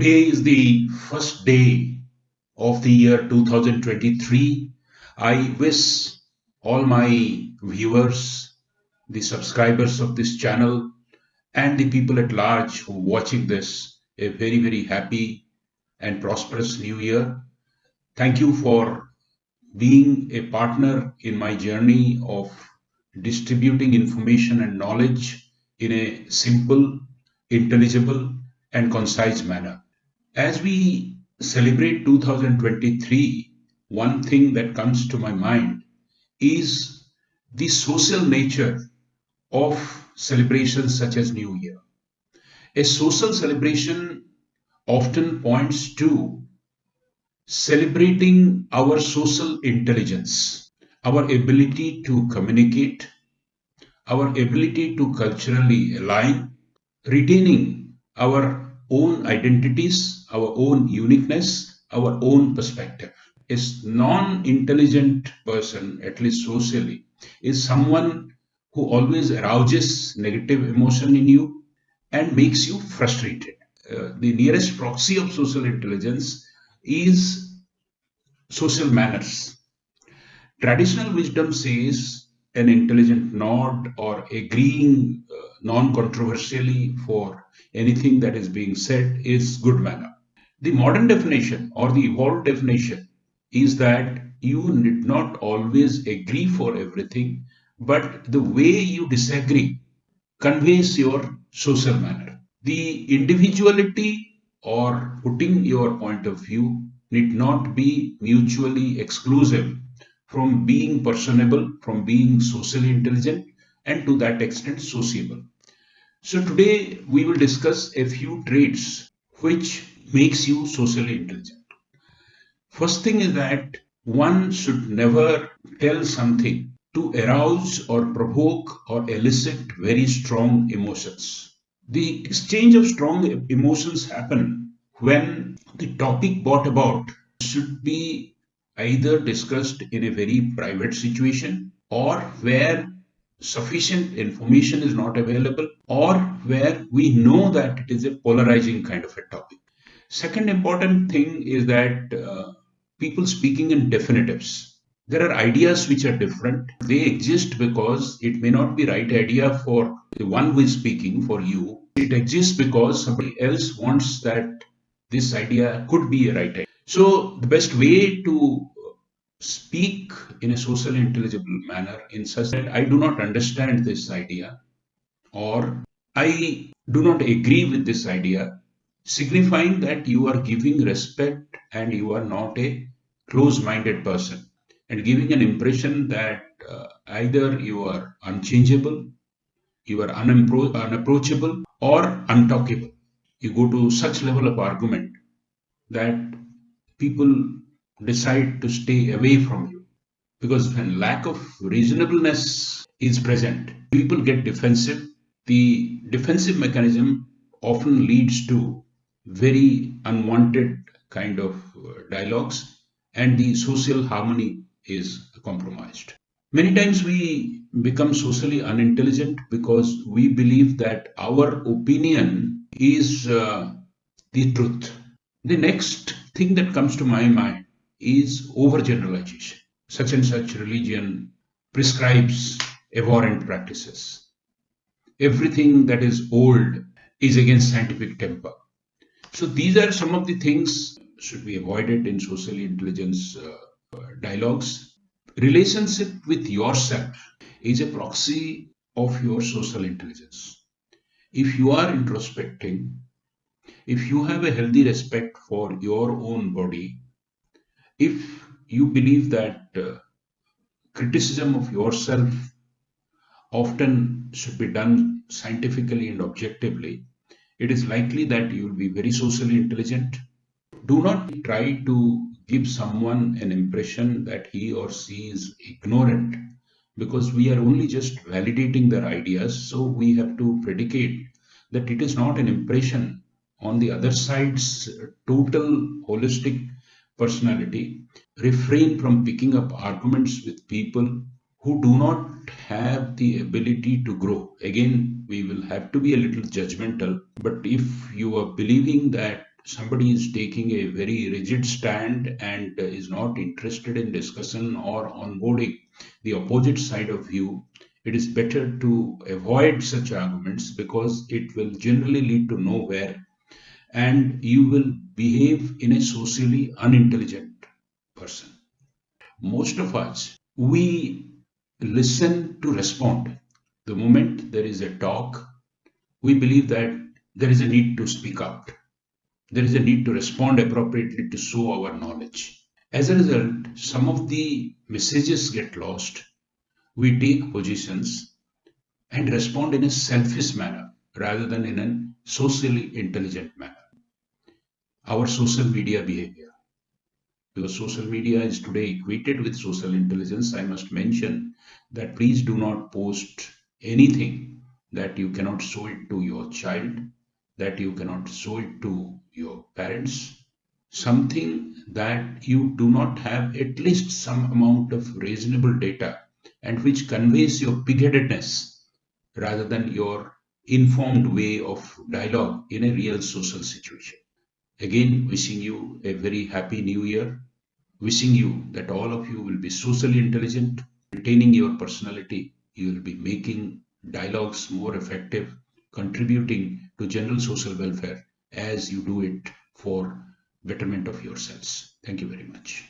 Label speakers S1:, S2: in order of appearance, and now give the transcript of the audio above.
S1: Today is the first day of the year 2023. I wish all my viewers, the subscribers of this channel, and the people at large who are watching this a very, very happy and prosperous new year. Thank you for being a partner in my journey of distributing information and knowledge in a simple, intelligible, and concise manner. As we celebrate 2023, one thing that comes to my mind is the social nature of celebrations such as New Year. A social celebration often points to celebrating our social intelligence, our ability to communicate, our ability to culturally align, retaining our own identities, our own uniqueness, our own perspective. A non-intelligent person, at least socially, is someone who always arouses negative emotion in you and makes you frustrated. The nearest proxy of social intelligence is social manners. Traditional wisdom says an intelligent nod or agreeing non-controversially for anything that is being said is good manner. The modern definition or the evolved definition is that you need not always agree for everything, but the way you disagree conveys your social manner. The individuality or putting your point of view need not be mutually exclusive from being personable, from being socially intelligent, and to that extent sociable. So today we will discuss a few traits which makes you socially intelligent. First thing is that one should never tell something to arouse or provoke or elicit very strong emotions. The exchange of strong emotions happen when the topic brought about should be either discussed in a very private situation or where sufficient information is not available or where we know that it is a polarizing kind of a topic. Second important thing is that people speaking in definitives. There are ideas which are different. They exist because it may not be right idea for the one who is speaking for you. It exists because somebody else wants that this idea could be a right idea. So the best way to speak in a socially intelligible manner in such that I do not understand this idea or I do not agree with this idea, signifying that you are giving respect and you are not a close minded person and giving an impression that either you are unchangeable, you are unapproachable, or untalkable. You go to such level of argument that people decide to stay away from you because when lack of reasonableness is present, people get defensive. The defensive mechanism often leads to very unwanted kind of dialogues, and the social harmony is compromised. Many times we become socially unintelligent because we believe that our opinion is the truth. The next thing that comes to my mind is overgeneralization. Such and such religion prescribes abhorrent practices. Everything that is old is against scientific temper. So these are some of the things should be avoided in socially intelligence dialogues. Relationship with yourself is a proxy of your social intelligence. If you are introspecting, if you have a healthy respect for your own body, if you believe that criticism of yourself often should be done scientifically and objectively, it is likely that you will be very socially intelligent. Do not try to give someone an impression that he or she is ignorant because we are only just validating their ideas. So we have to predicate that it is not an impression on the other side's total holistic personality. Refrain from picking up arguments with people who do not have the ability to grow. Again, we will have to be a little judgmental, but if you are believing that somebody is taking a very rigid stand and is not interested in discussion or onboarding the opposite side of view, it is better to avoid such arguments because it will generally lead to nowhere and you will behave in a socially unintelligent person. Most of us, we listen to respond. The moment there is a talk, we believe that there is a need to speak out. There is a need to respond appropriately to show our knowledge. As a result, some of the messages get lost. We take positions and respond in a selfish manner rather than in a socially intelligent manner. Our social media behavior. Because social media is today equated with social intelligence, I must mention that please do not post anything that you cannot show it to your child, that you cannot show it to your parents, something that you do not have at least some amount of reasonable data and which conveys your pigheadedness rather than your informed way of dialogue in a real social situation. Again, wishing you a very happy new year, wishing you that all of you will be socially intelligent, retaining your personality, you will be making dialogues more effective, contributing to general social welfare as you do it for betterment of yourselves. Thank you very much.